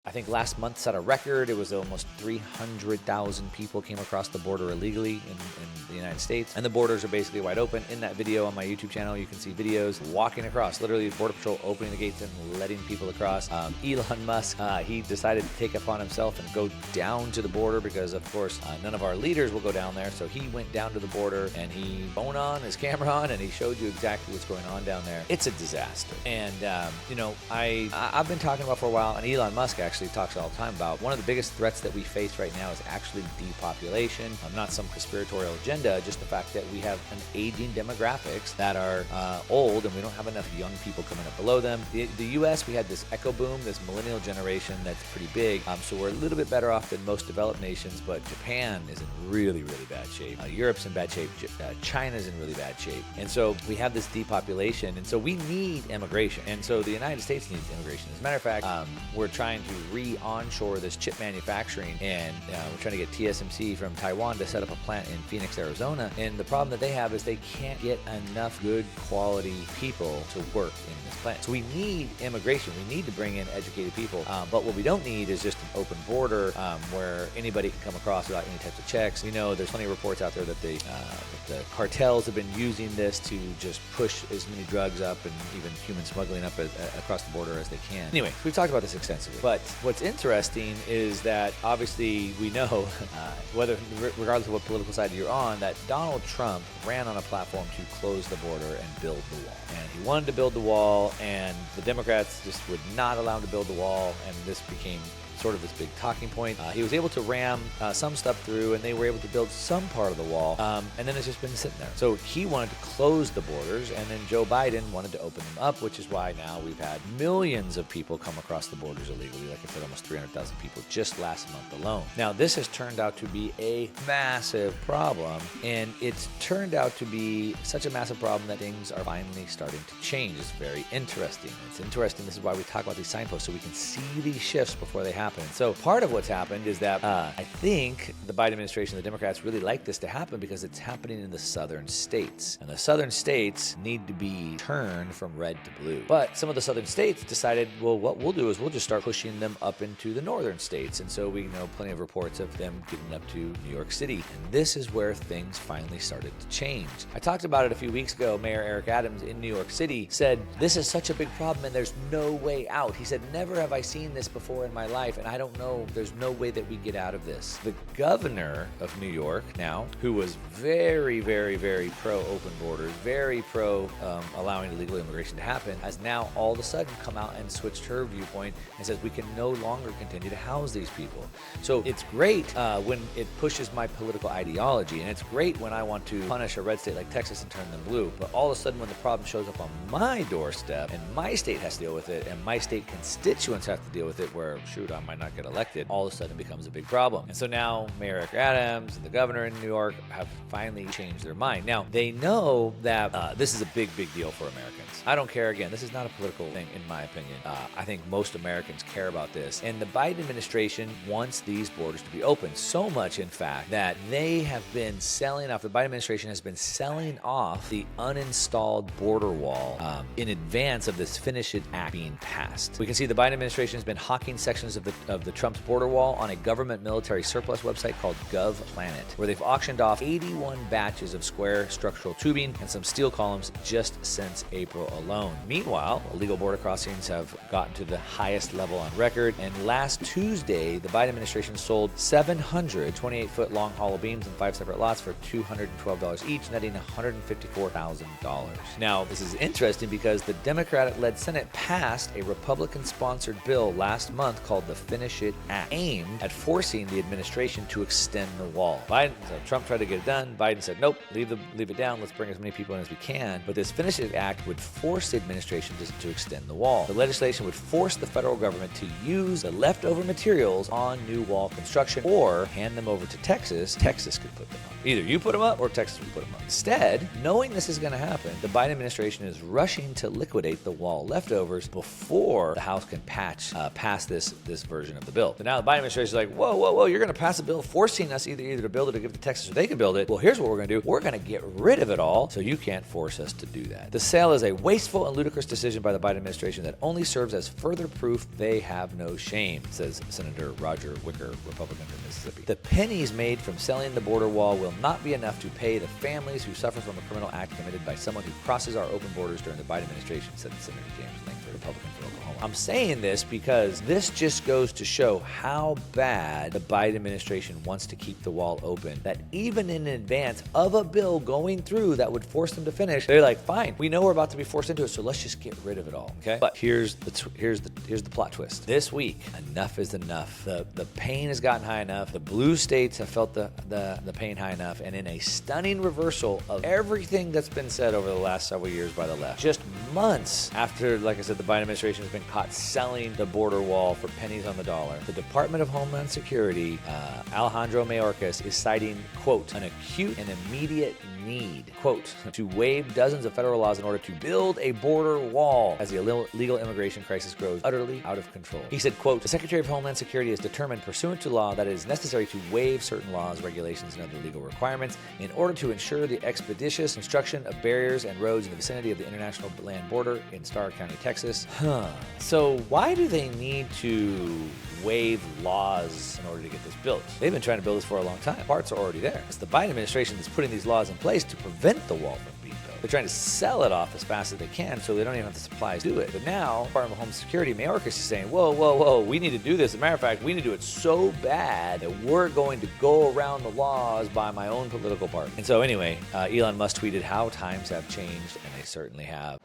I think last month set a record. It was almost 300,000 people came across the border illegally in the United States. And the borders are basically wide open. In that video on my YouTube channel, you can see videos walking across, literally Border Patrol opening the gates and letting people across. Elon Musk, he decided to take it upon himself and go down to the border because, of course, none of our leaders will go down there. So he went down to the border and he phone on, his camera on, and he showed you exactly what's going on down there. It's a disaster. And, I've been talking about for a while, and Elon Musk actually talks all the time about one of the biggest threats that we face right now is actually depopulation. Not some conspiratorial agenda, just the fact that we have an aging demographics that are old, and we don't have enough young people coming up below them. The U.S., we had this echo boom, this millennial generation that's pretty big, so we're a little bit better off than most developed nations, but Japan is in really, really bad shape. Europe's in bad shape. China's in really bad shape. And so we have this depopulation, and so we need immigration. And so the United States needs immigration. As a matter of fact, we're trying to onshore this chip manufacturing, and we're trying to get TSMC from Taiwan to set up a plant in Phoenix, Arizona. And the problem that they have is they can't get enough good quality people to work in this plant. So we need immigration. We need to bring in educated people. But what we don't need is just an open border where anybody can come across without any types of checks. We know there's plenty of reports out there that the cartels have been using this to just push as many drugs up and even human smuggling up across the border as they can. Anyway, we've talked about this extensively. But what's interesting is that obviously we know, regardless of what political side you're on, that Donald Trump ran on a platform to close the border and build the wall. And he wanted to build the wall, and the Democrats just would not allow him to build the wall, and this became sort of this big talking point. He was able to ram some stuff through, and they were able to build some part of the wall, and then it's just been sitting there. So he wanted to close the borders, and then Joe Biden wanted to open them up, which is why now we've had millions of people come across the borders illegally. Like I said, almost 300,000 people just last month alone. Now, this has turned out to be a massive problem, and it's turned out to be such a massive problem that things are finally starting to change. It's very interesting. It's interesting. This is why we talk about these signposts, so we can see these shifts before they happen. So part of what's happened is that I think the Biden administration, the Democrats, really like this to happen because it's happening in the southern states. And the southern states need to be turned from red to blue. But some of the southern states decided, well, what we'll do is we'll just start pushing them up into the northern states. And so we know plenty of reports of them getting up to New York City. And this is where things finally started to change. I talked about it a few weeks ago. Mayor Eric Adams in New York City said, this is such a big problem and there's no way out. He said, never have I seen this before in my life, and I don't know, there's no way that we get out of this. The governor of New York now, who was very, very, very pro-open borders, very pro allowing illegal immigration to happen, has now all of a sudden come out and switched her viewpoint and says we can no longer continue to house these people. So it's great when it pushes my political ideology, and it's great when I want to punish a red state like Texas and turn them blue. But all of a sudden when the problem shows up on my doorstep and my state has to deal with it and my state constituents have to deal with it, where, shoot, I might not get elected, all of a sudden it becomes a big problem. And so now Mayor Eric Adams and the governor in New York have finally changed their mind. Now, they know that this is a big, big deal for Americans. I don't care. Again, this is not a political thing, in my opinion. I think most Americans care about this. And the Biden administration wants these borders to be open. So much, in fact, that they have been selling off, the Biden administration has been selling off the uninstalled border wall in advance of this Finish It Act being passed. We can see the Biden administration has been hawking sections of the Trump's border wall on a government military surplus website called GovPlanet, where they've auctioned off 81 batches of square structural tubing and some steel columns just since April alone. Meanwhile, illegal border crossings have gotten to the highest level on record, and last Tuesday, the Biden administration sold 700 28-foot long hollow beams in 5 separate lots for $212 each, netting $154,000. Now, this is interesting because the Democratic-led Senate passed a Republican-sponsored bill last month called the Finish It Act, aimed at forcing the administration to extend the wall. Trump tried to get it done. Biden said, nope, leave it down. Let's bring as many people in as we can. But this Finish It Act would force the administration to extend the wall. The legislation would force the federal government to use the leftover materials on new wall construction or hand them over to Texas. Texas could put them up. Either you put them up or Texas will put them up. Instead, knowing this is going to happen, the Biden administration is rushing to liquidate the wall leftovers before the House can pass this version of the bill. So now the Biden administration is like, whoa, you're going to pass a bill forcing us either to build it or give it to Texas so they can build it. Well, here's what we're going to do. We're going to get rid of it all so you can't force us to do that. The sale is a wasteful and ludicrous decision by the Biden administration that only serves as further proof they have have no shame, says Senator Roger Wicker, Republican from Mississippi. The pennies made from selling the border wall will not be enough to pay the families who suffer from a criminal act committed by someone who crosses our open borders during the Biden administration, said Senator James Lankford, Republican from Oklahoma. I'm saying this because this just goes to show how bad the Biden administration wants to keep the wall open, that even in advance of a bill going through that would force them to finish, they're like, fine, we know we're about to be forced into it, so let's just get rid of it all, okay? But here's the plot twist. This week, enough is enough. The pain has gotten high enough. The blue states have felt the pain high enough, and in a stunning reversal of everything that's been said over the last several years by the left, just months after, like I said, the Biden administration has been caught selling the border wall for pennies on the dollar, the Department of Homeland Security, Alejandro Mayorkas, is citing, quote, an acute and immediate need, quote, to waive dozens of federal laws in order to build a border wall as the illegal immigration crisis grows utterly out of control. He said, quote, the Secretary of Homeland Security has determined pursuant to law that it is necessary to waive certain laws, regulations, and other legal requirements in order to ensure the expeditious construction of barriers and roads in the vicinity of the international land border in Starr County, Texas. So why do they need to waive laws in order to get this built? They've been trying to build this for a long time. Parts are already there. It's the Biden administration that's putting these laws in place to prevent the wall from being built. They're trying to sell it off as fast as they can so they don't even have the supplies to do it. But now, Department of Homeland Security, Mayorkas is saying, whoa, we need to do this. As a matter of fact, we need to do it so bad that we're going to go around the laws by my own political party. And so anyway, Elon Musk tweeted how times have changed, and they certainly have.